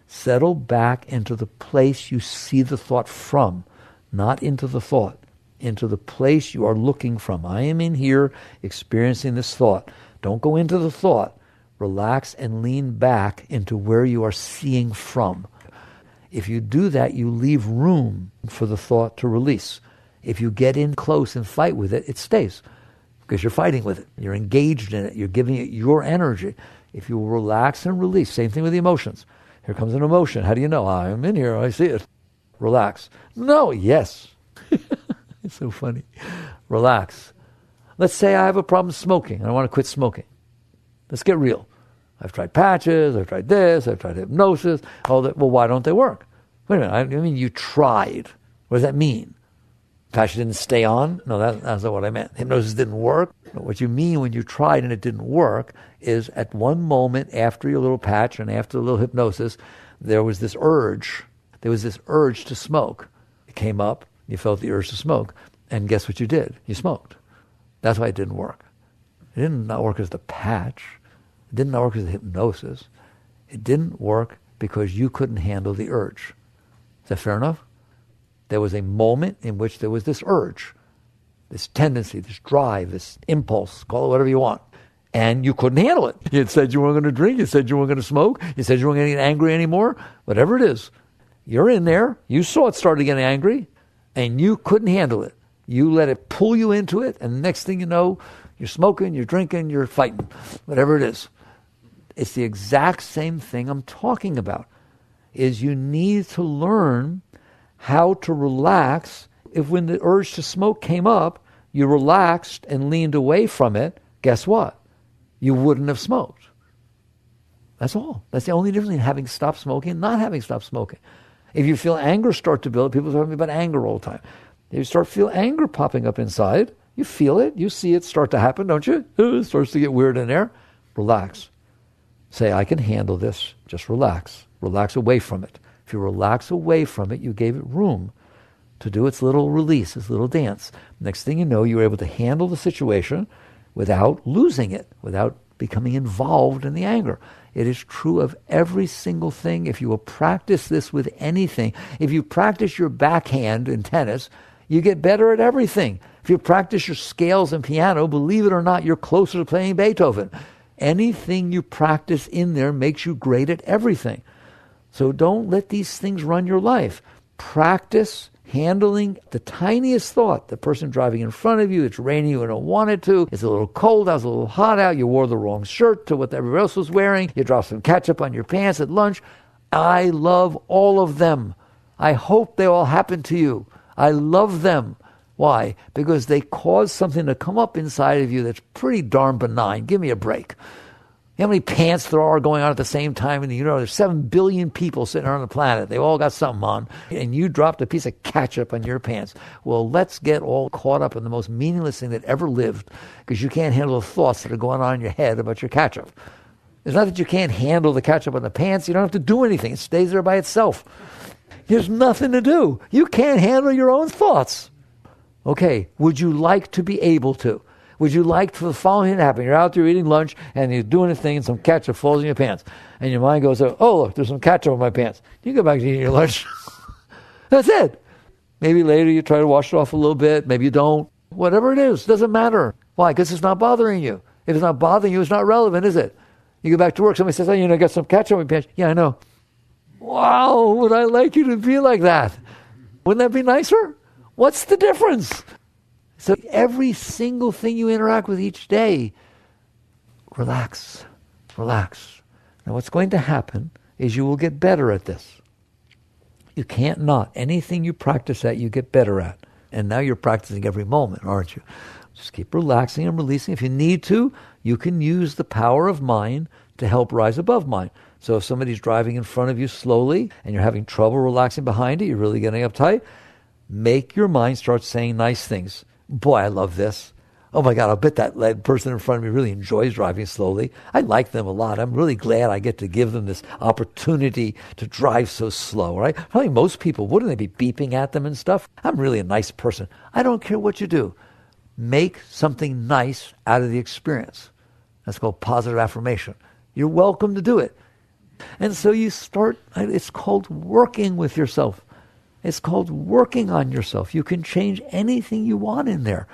Settle back into the place you see the thought from, not into the thought, into the place you are looking from. I am in here experiencing this thought. Don't go into the thought. Relax and lean back into where you are seeing from. If you do that, you leave room for the thought to release. If you get in close and fight with it, it stays. because you're fighting with it. You're engaged in it. You're giving it your energy. If you relax and release, same thing with the emotions. Here comes an emotion. How do you know? I'm in here. I see it. Relax. No, yes. It's so funny. Relax. Let's say I have a problem smoking and I want to quit smoking. Let's get real. I've tried patches, I've tried this, I've tried hypnosis, all that. Well, why don't they work? Wait a minute, I mean you tried. What does that mean? Patch didn't stay on? No, that's not what I meant. Hypnosis didn't work. What you mean when you tried and it didn't work is at one moment after your little patch and after the little hypnosis, there was this urge. There was this urge to smoke. It came up, you felt the urge to smoke, and guess what you did? You smoked. That's why it didn't work. It didn't not work as the patch. It didn't work as the hypnosis. It didn't work because you couldn't handle the urge. Is that fair enough? There was a moment in which there was this urge, this tendency, this drive, this impulse, call it whatever you want, and you couldn't handle it. You said you weren't going to drink, you said you weren't going to smoke, you said you weren't going to get angry anymore, whatever it is. You're in there, you saw it started getting angry, and you couldn't handle it. You let it pull you into it, and the next thing you know, you're smoking, you're drinking, you're fighting, whatever it is. It's the exact same thing I'm talking about, is you need to learn how to relax. If when the urge to smoke came up, you relaxed and leaned away from it, guess what? You wouldn't have smoked. That's all. That's the only difference between having stopped smoking and not having stopped smoking. If you feel anger start to build, people talk about anger all the time. If you start to feel anger popping up inside, you feel it, you see it start to happen, don't you? It starts to get weird in there. Relax. Say, I can handle this. Just relax. Relax away from it. If you relax away from it, you gave it room to do its little release, its little dance. Next thing you know, you were able to handle the situation without losing it, without becoming involved in the anger. It is true of every single thing. If you will practice this with anything, if you practice your backhand in tennis, you get better at everything. If you practice your scales in piano, believe it or not, you're closer to playing Beethoven. Anything you practice in there makes you great at everything. So don't let these things run your life. Practice handling the tiniest thought. The person driving in front of you, it's raining, you don't want it to. It's a little cold out, it's a little hot out. You wore the wrong shirt to what everybody else was wearing. You dropped some ketchup on your pants at lunch. I love all of them. I hope they all happen to you. I love them. Why? Because they cause something to come up inside of you that's pretty darn benign. Give me a break. You know how many pants there are going on at the same time in the universe? There's 7 billion people sitting on the planet. They've all got something on. And you dropped a piece of ketchup on your pants. Well, let's get all caught up in the most meaningless thing that ever lived, because you can't handle the thoughts that are going on in your head about your ketchup. It's not that you can't handle the ketchup on the pants. You don't have to do anything. It stays there by itself. There's nothing to do. You can't handle your own thoughts. Okay, would you like to be able to? Would you like for the following thing to happen? You're out there eating lunch and you're doing a thing and some ketchup falls in your pants. And your mind goes, oh, look, there's some ketchup on my pants. You go back to eating your lunch. That's it. Maybe later you try to wash it off a little bit. Maybe you don't. Whatever it is, doesn't matter. Why? Because it's not bothering you. If it's not bothering you, it's not relevant, is it? You go back to work, somebody says, oh, I got some ketchup on my pants. Yeah, I know. Wow, would I like you to be like that? Wouldn't that be nicer? What's the difference? So every single thing you interact with each day, relax, relax. Now what's going to happen is you will get better at this. You can't not. Anything you practice at, you get better at. And now you're practicing every moment, aren't you? Just keep relaxing and releasing. If you need to, you can use the power of mind to help rise above mind. So if somebody's driving in front of you slowly and you're having trouble relaxing behind it, you're really getting uptight, make your mind start saying nice things. Boy, I love this. Oh my God, I'll bet that person in front of me really enjoys driving slowly. I like them a lot. I'm really glad I get to give them this opportunity to drive so slow, right? Probably most people, wouldn't they be beeping at them and stuff? I'm really a nice person. I don't care what you do. Make something nice out of the experience. That's called positive affirmation. You're welcome to do it. And so you start, it's called working with yourself. It's called working on yourself. You can change anything you want in there.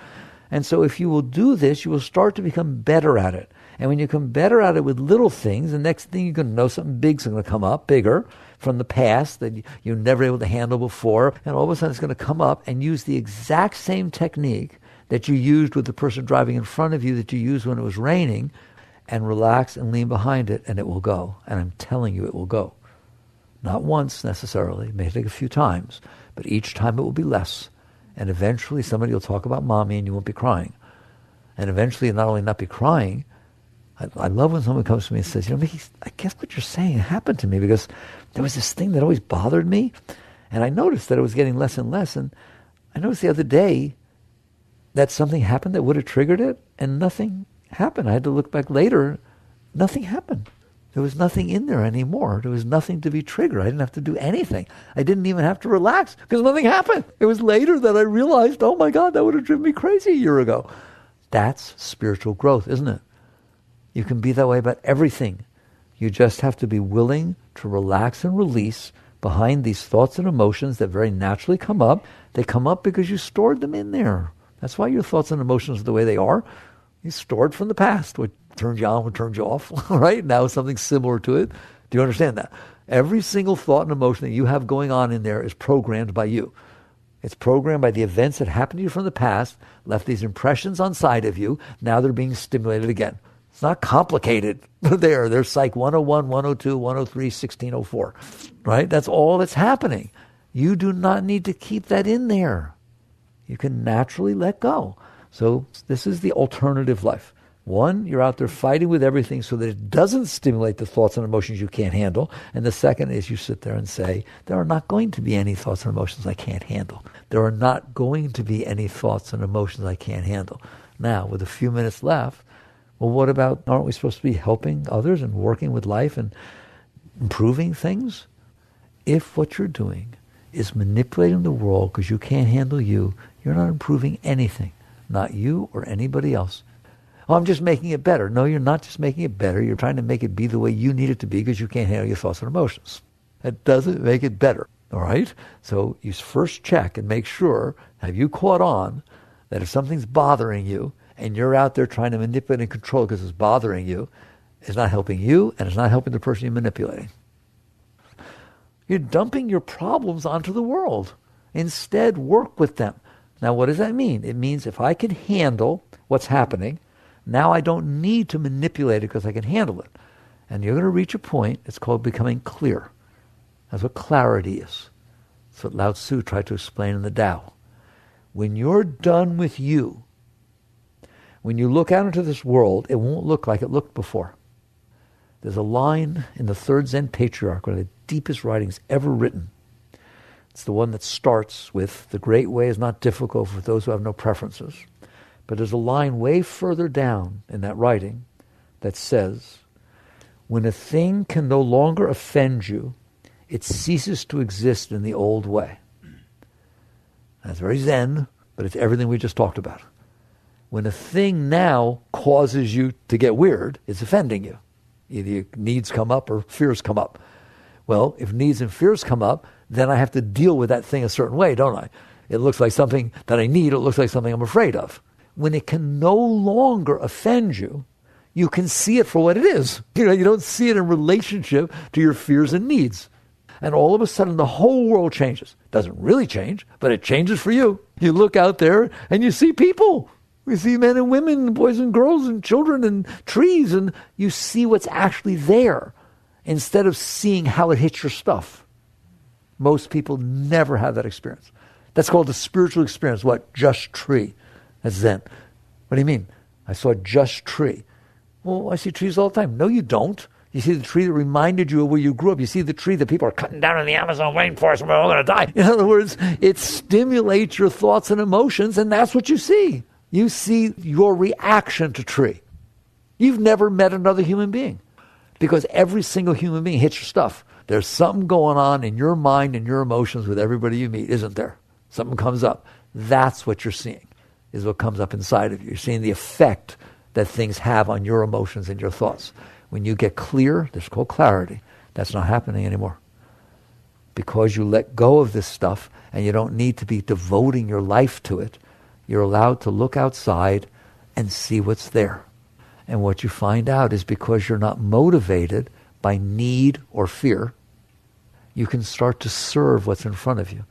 And so if you will do this, you will start to become better at it. And when you become better at it with little things, the next thing you're going to know something big's going to come up, bigger, from the past that you were never able to handle before. And all of a sudden it's going to come up and use the exact same technique, that you used with the person driving in front of you that you used when it was raining, and relax and lean behind it, and it will go. And I'm telling you, it will go. Not once necessarily, it may take a few times, but each time it will be less. And eventually somebody will talk about mommy and you won't be crying. And eventually you'll not only not be crying, I love when someone comes to me and says, Mickey, I guess what you're saying happened to me because there was this thing that always bothered me. And I noticed that it was getting less and less. And I noticed the other day that something happened that would have triggered it, and nothing happened. I had to look back later. Nothing happened. There was nothing in there anymore. There was nothing to be triggered. I didn't have to do anything. I didn't even have to relax because nothing happened. It was later that I realized, oh my God, that would have driven me crazy a year ago. That's spiritual growth, isn't it? You can be that way about everything. You just have to be willing to relax and release behind these thoughts and emotions that very naturally come up. They come up because you stored them in there. That's why your thoughts and emotions are the way they are. You stored from the past, what turns you on, what turns you off, right? Now something similar to it. Do you understand that? Every single thought and emotion that you have going on in there is programmed by you. It's programmed by the events that happened to you from the past, left these impressions on side of you. Now they're being stimulated again. It's not complicated. They're Psych 101, 102, 103, 1604, right? That's all that's happening. You do not need to keep that in there. You can naturally let go. So this is the alternative life. One, you're out there fighting with everything so that it doesn't stimulate the thoughts and emotions you can't handle. And the second is you sit there and say, there are not going to be any thoughts and emotions I can't handle. There are not going to be any thoughts and emotions I can't handle. Now, with a few minutes left, well, what about, aren't we supposed to be helping others and working with life and improving things? If what you're doing is manipulating the world because you can't handle you, you're not improving anything. Not you or anybody else. Oh, I'm just making it better. No, you're not just making it better. You're trying to make it be the way you need it to be because you can't handle your thoughts and emotions. That doesn't make it better. All right? So you first check and make sure, have you caught on that if something's bothering you and you're out there trying to manipulate and control because it's bothering you, it's not helping you and it's not helping the person you're manipulating. You're dumping your problems onto the world. Instead, work with them. Now, what does that mean? It means if I can handle what's happening, now I don't need to manipulate it because I can handle it. And you're going to reach a point, it's called becoming clear. That's what clarity is. That's what Lao Tzu tried to explain in the Tao. When you're done with you, when you look out into this world, it won't look like it looked before. There's a line in the Third Zen Patriarch, one of the deepest writings ever written. It's the one that starts with, the great way is not difficult for those who have no preferences. But there's a line way further down in that writing that says, when a thing can no longer offend you, it ceases to exist in the old way. That's very Zen, but it's everything we just talked about. When a thing now causes you to get weird, it's offending you. Either your needs come up or fears come up. Well, if needs and fears come up, then I have to deal with that thing a certain way, don't I? It looks like something that I need, it looks like something I'm afraid of. When it can no longer offend you, you can see it for what it is. You don't see it in relationship to your fears and needs. And all of a sudden the whole world changes. Doesn't really change, but it changes for you. You look out there and you see people. You see men and women, boys and girls and children and trees, and you see what's actually there instead of seeing how it hits your stuff. Most people never have that experience. That's called the spiritual experience. What? Just tree. That's Zen. What do you mean? I saw a just tree. Well, I see trees all the time. No, you don't. You see the tree that reminded you of where you grew up. You see the tree that people are cutting down in the Amazon rainforest and we're all going to die. In other words, it stimulates your thoughts and emotions, and that's what you see. You see your reaction to tree. You've never met another human being because every single human being hits your stuff. There's something going on in your mind and your emotions with everybody you meet, isn't there? Something comes up. That's what you're seeing, is what comes up inside of you. You're seeing the effect that things have on your emotions and your thoughts. When you get clear, that's called clarity. That's not happening anymore. Because you let go of this stuff and you don't need to be devoting your life to it, you're allowed to look outside and see what's there. And what you find out is because you're not motivated by need or fear, you can start to serve what's in front of you.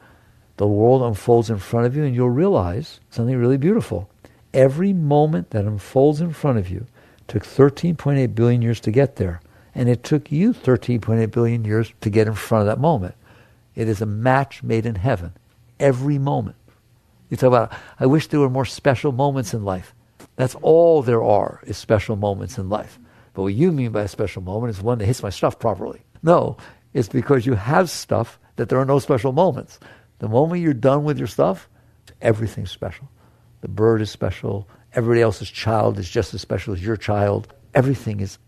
The world unfolds in front of you and you'll realize something really beautiful. Every moment that unfolds in front of you took 13.8 billion years to get there. And it took you 13.8 billion years to get in front of that moment. It is a match made in heaven. Every moment. You talk about, I wish there were more special moments in life. That's all there are, is special moments in life. But what you mean by a special moment is one that hits my stuff properly. No, it's because you have stuff that there are no special moments. The moment you're done with your stuff, everything's special. The bird is special. Everybody else's child is just as special as your child. Everything is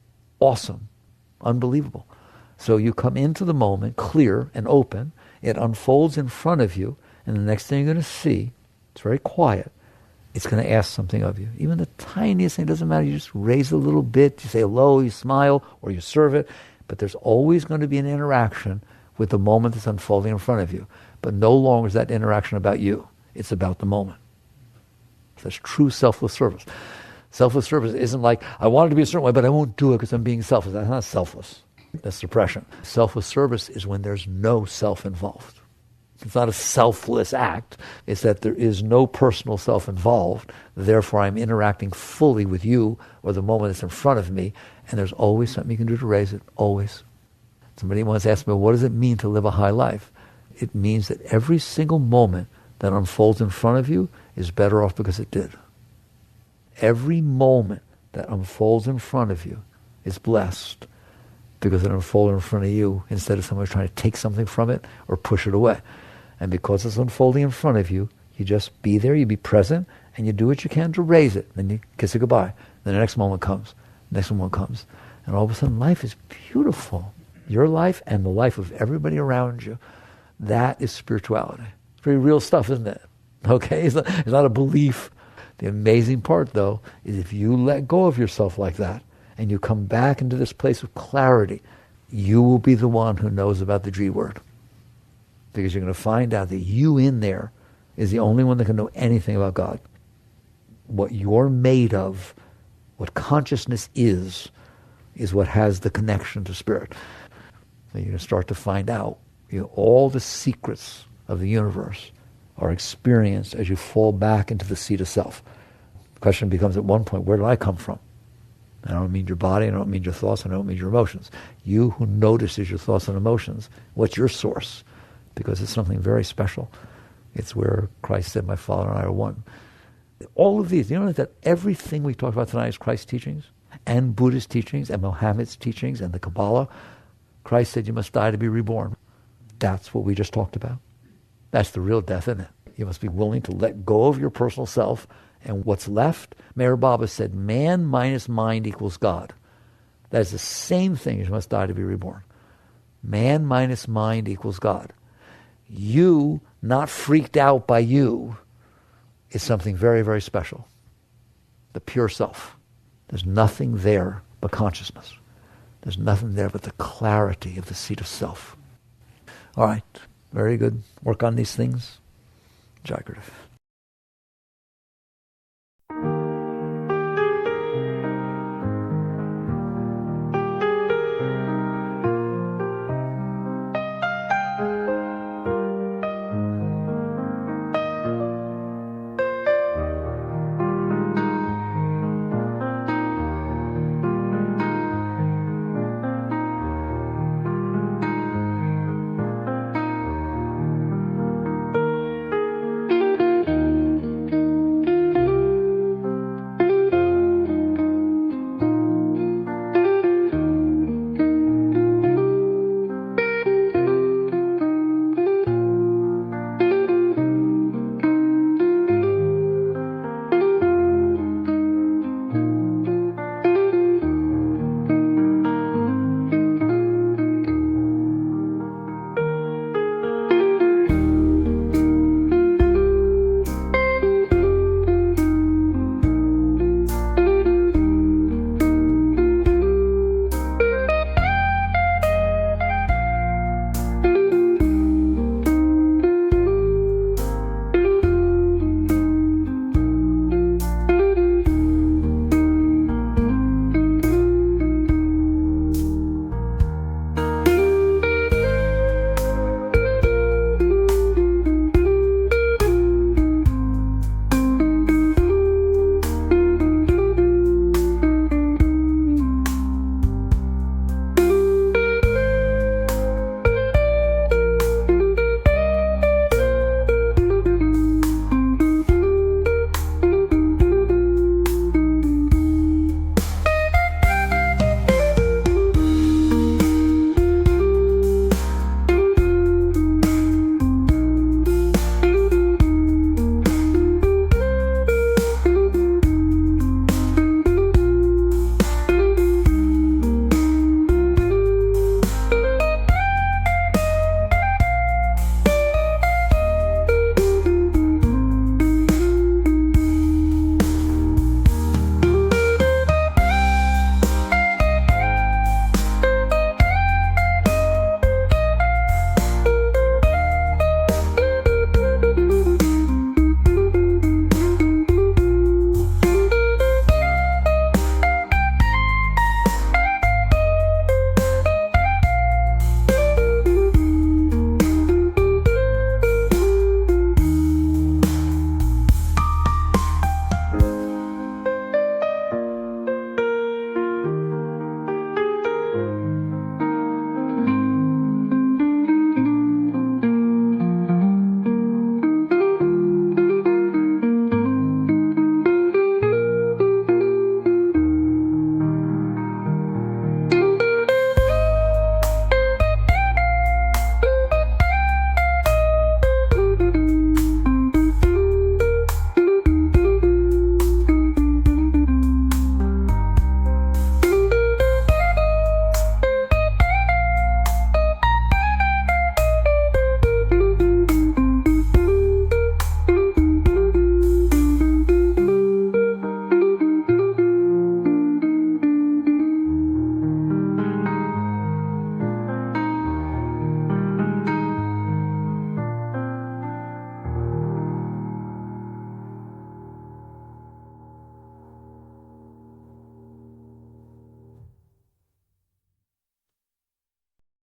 awesome, unbelievable. So you come into the moment clear and open. It unfolds in front of you. And the next thing you're going to see, it's very quiet. It's going to ask something of you. Even the tiniest thing, doesn't matter. You just raise a little bit. You say hello, you smile, or you serve it. But there's always going to be an interaction with the moment that's unfolding in front of you. But no longer is that interaction about you. It's about the moment. So that's true selfless service. Selfless service isn't like, I want it to be a certain way, but I won't do it because I'm being selfless. That's not selfless. That's depression. Selfless service is when there's no self involved. It's not a selfless act. It's that there is no personal self involved. Therefore, I'm interacting fully with you or the moment that's in front of me, and there's always something you can do to raise it, always. Somebody once asked me, what does it mean to live a high life? It means that every single moment that unfolds in front of you is better off because it did. Every moment that unfolds in front of you is blessed because it unfolded in front of you instead of someone trying to take something from it or push it away. And because it's unfolding in front of you, you just be there, you be present, and you do what you can to raise it. Then you kiss it goodbye. Then the next moment comes. The next moment comes. And all of a sudden life is beautiful. Your life and the life of everybody around you. That is spirituality. It's very real stuff, isn't it? Okay? It's not a belief. The amazing part, though, is if you let go of yourself like that, and you come back into this place of clarity, you will be the one who knows about the G word. Because you're going to find out that you in there is the only one that can know anything about God. What you're made of, what consciousness is what has the connection to spirit. So you're going to start to find out all the secrets of the universe are experienced as you fall back into the seat of self. The question becomes at one point, where did I come from? I don't mean your body, I don't mean your thoughts, I don't mean your emotions. You who notices your thoughts and emotions, what's your source? Because it's something very special. It's where Christ said, my Father and I are one. All of these, you know that everything we talk about tonight is Christ's teachings, and Buddhist teachings, and Mohammed's teachings, and the Kabbalah. Christ said you must die to be reborn. That's what we just talked about. That's the real death, isn't it? You must be willing to let go of your personal self, and what's left, Meher Baba said, man minus mind equals God. That is the same thing as you must die to be reborn. Man minus mind equals God. You, not freaked out by you, is something very, very special. The pure self. There's nothing there but consciousness. There's nothing there but the clarity of the seat of self. All right, very good. Work on these things. Jagrata.